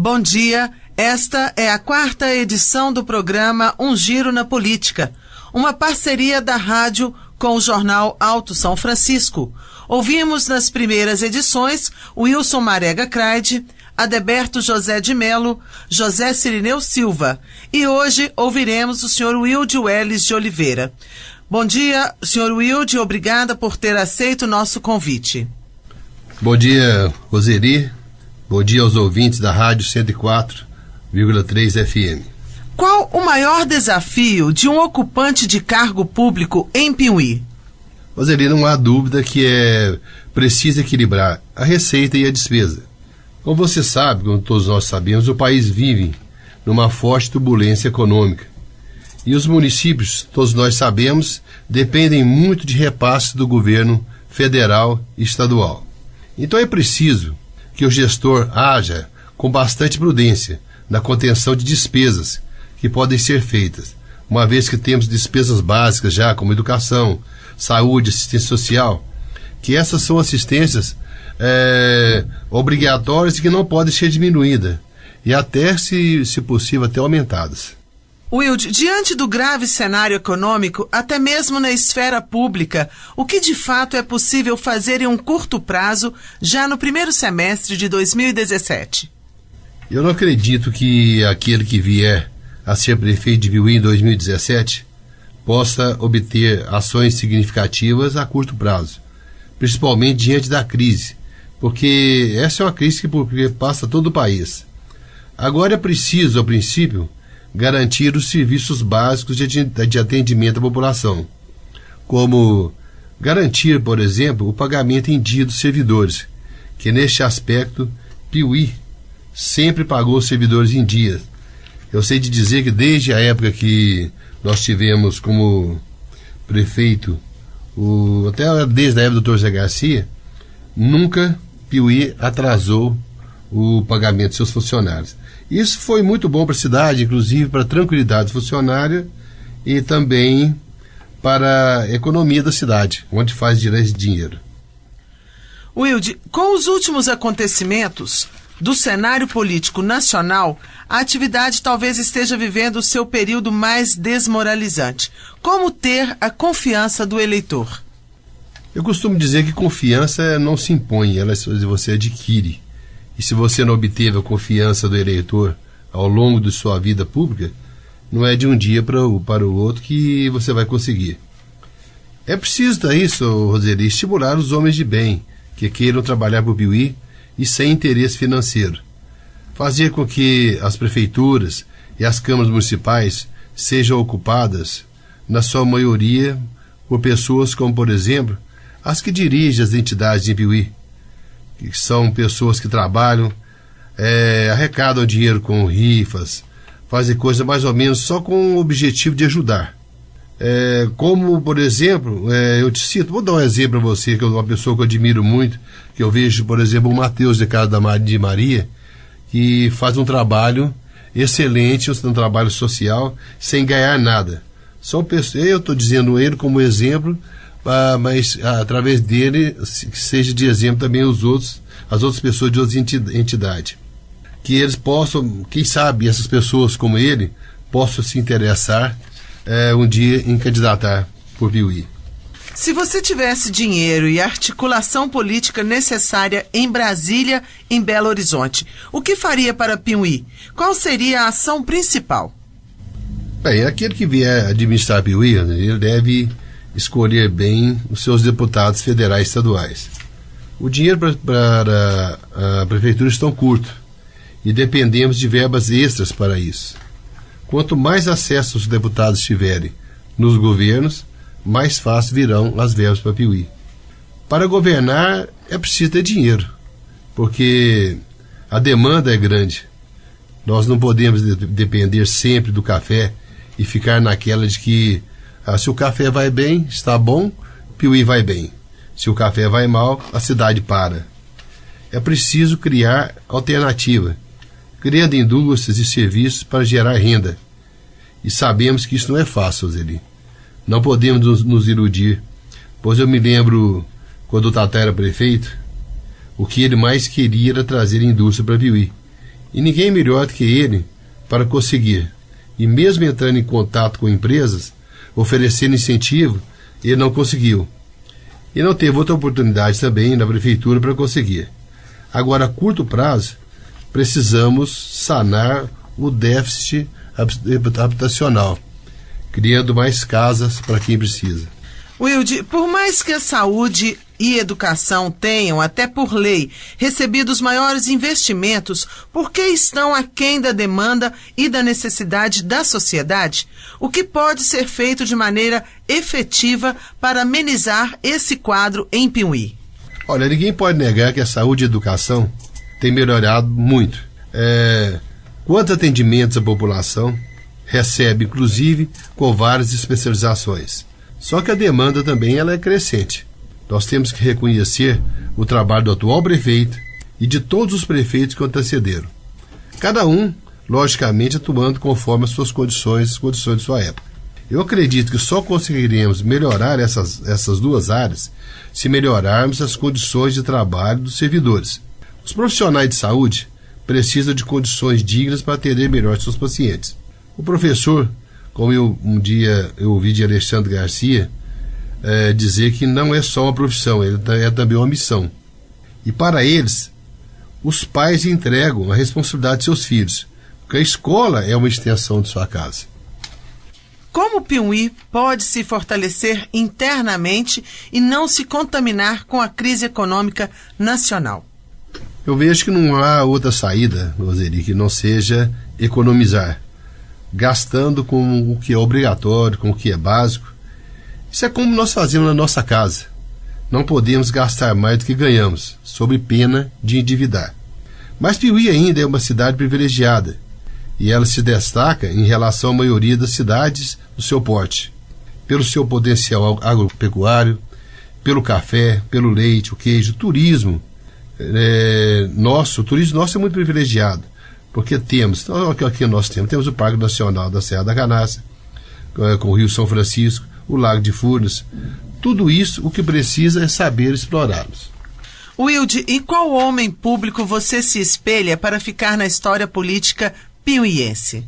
Bom dia, esta é a 4ª edição do programa Um Giro na Política, uma parceria da rádio com o jornal Alto São Francisco. Ouvimos nas primeiras edições Wilson Marega Craide, Adeberto José de Melo, José Cirineu Silva e hoje ouviremos o Sr. Wilde Welles de Oliveira. Bom dia, Sr. Wilde, obrigada por ter aceito o nosso convite. Bom dia, Roseli. Bom dia aos ouvintes da Rádio 104,3 FM. Qual o maior desafio de um ocupante de cargo público em Piuí? Roseli, não há dúvida que é preciso equilibrar a receita e a despesa. Como você sabe, como todos nós sabemos, o país vive numa forte turbulência econômica. E os municípios, todos nós sabemos, dependem muito de repasses do governo federal e estadual. Então é preciso que o gestor haja com bastante prudência na contenção de despesas que podem ser feitas, uma vez que temos despesas básicas já, como educação, saúde, assistência social, que essas são assistências obrigatórias e que não podem ser diminuídas, e até, se possível, até aumentadas. Wilde, diante do grave cenário econômico, até mesmo na esfera pública, o que de fato é possível fazer em um curto prazo, já no primeiro semestre de 2017? Eu não acredito que aquele que vier a ser prefeito de Piuí em 2017 possa obter ações significativas a curto prazo, principalmente diante da crise, porque essa é uma crise que passa todo o país. Agora é preciso, ao princípio, garantir os serviços básicos de atendimento à população, como garantir, por exemplo, o pagamento em dia dos servidores, que neste aspecto Piuí sempre pagou os servidores em dia. Eu sei de dizer que desde a época que nós tivemos como prefeito, até desde a época do Dr. Zé Garcia, nunca Piuí atrasou o pagamento de seus funcionários. Isso foi muito bom para a cidade, inclusive para a tranquilidade do funcionário e também para a economia da cidade, onde faz direito de dinheiro. Wilde, com os últimos acontecimentos do cenário político nacional, a atividade talvez esteja vivendo o seu período mais desmoralizante. Como ter a confiança do eleitor? Eu costumo dizer que confiança não se impõe, você adquire. E se você não obteve a confiança do eleitor ao longo de sua vida pública, não é de um dia para o outro que você vai conseguir. É preciso, para isso, Roseli, estimular os homens de bem que queiram trabalhar por Piuí e sem interesse financeiro. Fazer com que as prefeituras e as câmaras municipais sejam ocupadas, na sua maioria, por pessoas como, por exemplo, as que dirigem as entidades de Piuí, que são pessoas que trabalham, arrecadam dinheiro com rifas, fazem coisas mais ou menos só com o objetivo de ajudar. Como, por exemplo, eu te cito, vou dar um exemplo para você, que é uma pessoa que eu admiro muito, que eu vejo, por exemplo, o Matheus de Casa de Maria, que faz um trabalho excelente, um trabalho social, sem ganhar nada. São pessoas, eu estou dizendo ele como exemplo, mas através dele que seja de exemplo também as outras pessoas de outras entidades, que eles possam, quem sabe essas pessoas como ele possam se interessar um dia em candidatar por Piuí. Se você tivesse dinheiro e articulação política necessária em Brasília, em Belo Horizonte, o que faria para Piuí? Qual seria a ação principal? Bem, aquele que vier administrar Piuí, ele deve escolher bem os seus deputados federais e estaduais. O dinheiro para a prefeitura está curto e dependemos de verbas extras para isso. Quanto mais acesso os deputados tiverem nos governos, mais fácil virão as verbas para Piuí. Para governar é preciso ter dinheiro, porque a demanda é grande. Nós não podemos depender sempre do café e ficar naquela de que se o café vai bem, está bom, Piuí vai bem. Se o café vai mal, a cidade para. É preciso criar alternativa, criando indústrias e serviços para gerar renda. E sabemos que isso não é fácil, Zeli. Não podemos nos iludir, pois eu me lembro, quando o Tatá era prefeito, o que ele mais queria era trazer indústria para Piuí. E ninguém melhor do que ele para conseguir. E mesmo entrando em contato com empresas, oferecendo incentivo, ele não conseguiu. E não teve outra oportunidade também na prefeitura para conseguir. Agora, a curto prazo, precisamos sanar o déficit habitacional, criando mais casas para quem precisa. Wilde, por mais que a saúde e educação tenham, até por lei, recebido os maiores investimentos, por que estão aquém da demanda e da necessidade da sociedade? O que pode ser feito de maneira efetiva para amenizar esse quadro em Piuí? Olha, ninguém pode negar que a saúde e a educação têm melhorado muito. Quantos atendimentos a população recebe, inclusive, com várias especializações. Só que a demanda também ela é crescente. Nós temos que reconhecer o trabalho do atual prefeito e de todos os prefeitos que o antecederam. Cada um, logicamente, atuando conforme as suas condições, as condições de sua época. Eu acredito que só conseguiremos melhorar essas duas áreas se melhorarmos as condições de trabalho dos servidores. Os profissionais de saúde precisam de condições dignas para atender melhor seus pacientes. O professor, como um dia eu ouvi de Alexandre Garcia, dizer que não é só uma profissão, é também uma missão. E para eles, os pais entregam a responsabilidade de seus filhos, porque a escola é uma extensão de sua casa. Como o Piuí pode se fortalecer internamente e não se contaminar com a crise econômica nacional? Eu vejo que não há outra saída, Roseli, que não seja economizar, gastando com o que é obrigatório, com o que é básico. Isso é como nós fazemos na nossa casa. Não podemos gastar mais do que ganhamos, sob pena de endividar. Mas Piuí ainda é uma cidade privilegiada, e ela se destaca em relação à maioria das cidades do seu porte, pelo seu potencial agropecuário, pelo café, pelo leite, o queijo, o turismo. O turismo nosso é muito privilegiado, porque temos o Parque Nacional da Serra da Canastra, com o Rio São Francisco, o Lago de Furnas. Tudo isso, o que precisa é saber explorá-los. Wilde, em qual homem público você se espelha para ficar na história política piuiense?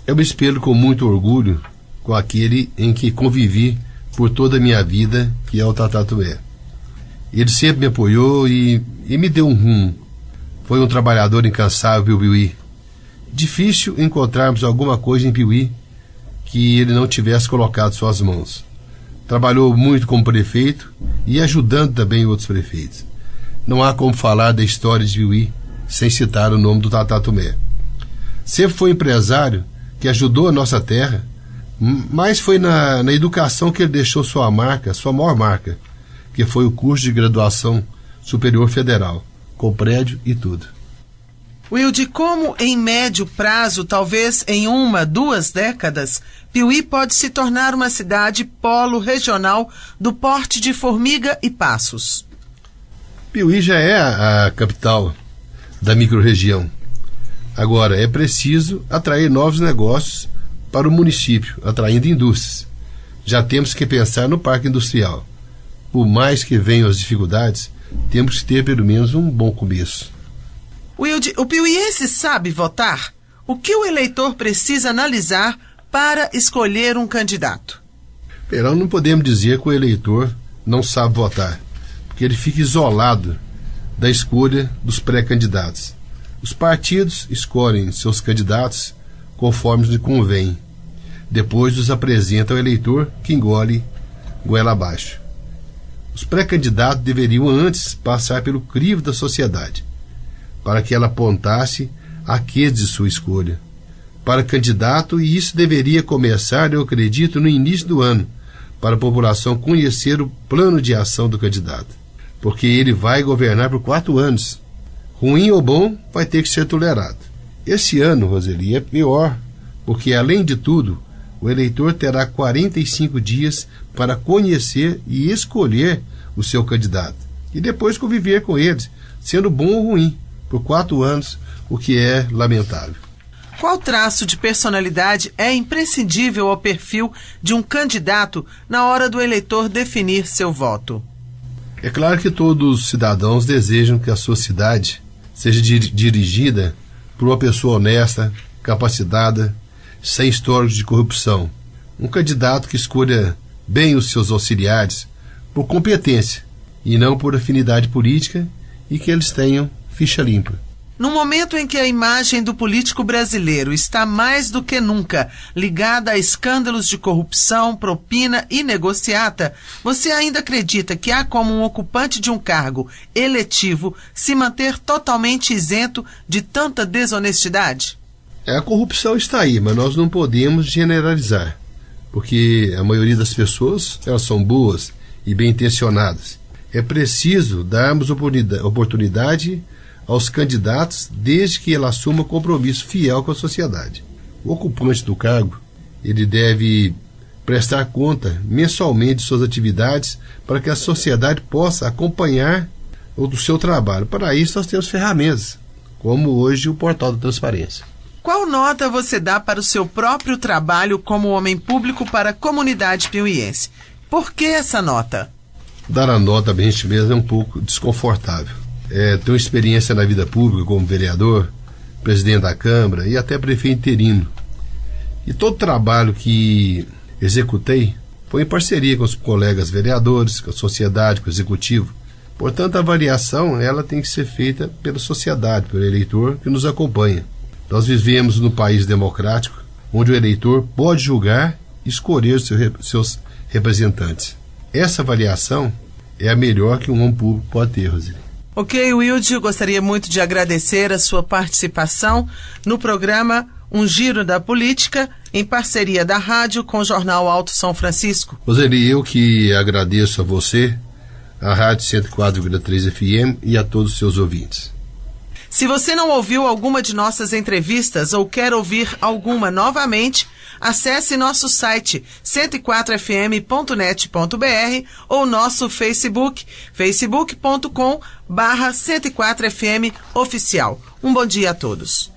Eu me espelho com muito orgulho com aquele em que convivi por toda a minha vida, que é o Tatuapé. Ele sempre me apoiou e me deu um rumo. Foi um trabalhador incansável, Piuí. Difícil encontrarmos alguma coisa em Piuí que ele não tivesse colocado suas mãos. Trabalhou muito como prefeito e ajudando também outros prefeitos. Não há como falar da história de Piuí sem citar o nome do Tatuapé. Sempre foi empresário que ajudou a nossa terra, mas foi na educação que ele deixou sua maior marca, que foi o curso de graduação superior federal, com prédio e tudo. Wilde, como em médio prazo, talvez em 1-2 décadas, Piuí pode se tornar uma cidade polo regional do porte de Formiga e Passos? Piuí já é a capital da microrregião. Agora, é preciso atrair novos negócios para o município, atraindo indústrias. Já temos que pensar no parque industrial. Por mais que venham as dificuldades, temos que ter pelo menos um bom começo. Wilde, o piuiense sabe votar? O que o eleitor precisa analisar para escolher um candidato? Não podemos dizer que o eleitor não sabe votar, porque ele fica isolado da escolha dos pré-candidatos. Os partidos escolhem seus candidatos conforme lhe convém. Depois os apresentam ao eleitor, que engole goela abaixo. Os pré-candidatos deveriam antes passar pelo crivo da sociedade, para que ela apontasse aqueles de sua escolha para candidato, e isso deveria começar, eu acredito, no início do ano, para a população conhecer o plano de ação do candidato, porque ele vai governar por 4 anos. Ruim ou bom, vai ter que ser tolerado. Esse ano, Roseli, é pior, porque além de tudo, o eleitor terá 45 dias para conhecer e escolher o seu candidato, e depois conviver com ele, sendo bom ou ruim, por 4 anos, o que é lamentável. Qual traço de personalidade é imprescindível ao perfil de um candidato na hora do eleitor definir seu voto? É claro que todos os cidadãos desejam que a sua cidade seja dirigida por uma pessoa honesta, capacitada, sem histórico de corrupção. Um candidato que escolha bem os seus auxiliares por competência e não por afinidade política e que eles tenham ficha limpa. No momento em que a imagem do político brasileiro está mais do que nunca ligada a escândalos de corrupção, propina e negociata, você ainda acredita que há como um ocupante de um cargo eletivo se manter totalmente isento de tanta desonestidade? A corrupção está aí, mas nós não podemos generalizar, porque a maioria das pessoas, elas são boas e bem intencionadas. É preciso darmos oportunidade aos candidatos desde que ele assuma compromisso fiel com a sociedade. O ocupante do cargo, ele deve prestar conta mensalmente de suas atividades para que a sociedade possa acompanhar o seu trabalho. Para isso nós temos ferramentas, como hoje o Portal da Transparência. Qual nota você dá para o seu próprio trabalho como homem público para a comunidade piauiense? Por que essa nota? Dar a nota a gente mesmo é um pouco desconfortável. Tenho experiência na vida pública como vereador, presidente da Câmara e até prefeito interino. E todo trabalho que executei foi em parceria com os colegas vereadores, com a sociedade, com o executivo. Portanto, a avaliação ela tem que ser feita pela sociedade, pelo eleitor que nos acompanha. Nós vivemos num país democrático, onde o eleitor pode julgar e escolher seus representantes. Essa avaliação é a melhor que um homem público pode ter, Roseli. Ok, Wilde, eu gostaria muito de agradecer a sua participação no programa Um Giro da Política, em parceria da rádio com o Jornal Alto São Francisco. Roseli, eu que agradeço a você, a Rádio 104,3 FM e a todos os seus ouvintes. Se você não ouviu alguma de nossas entrevistas ou quer ouvir alguma novamente, acesse nosso site 104fm.net.br ou nosso Facebook, facebook.com/104fm oficial. Um bom dia a todos.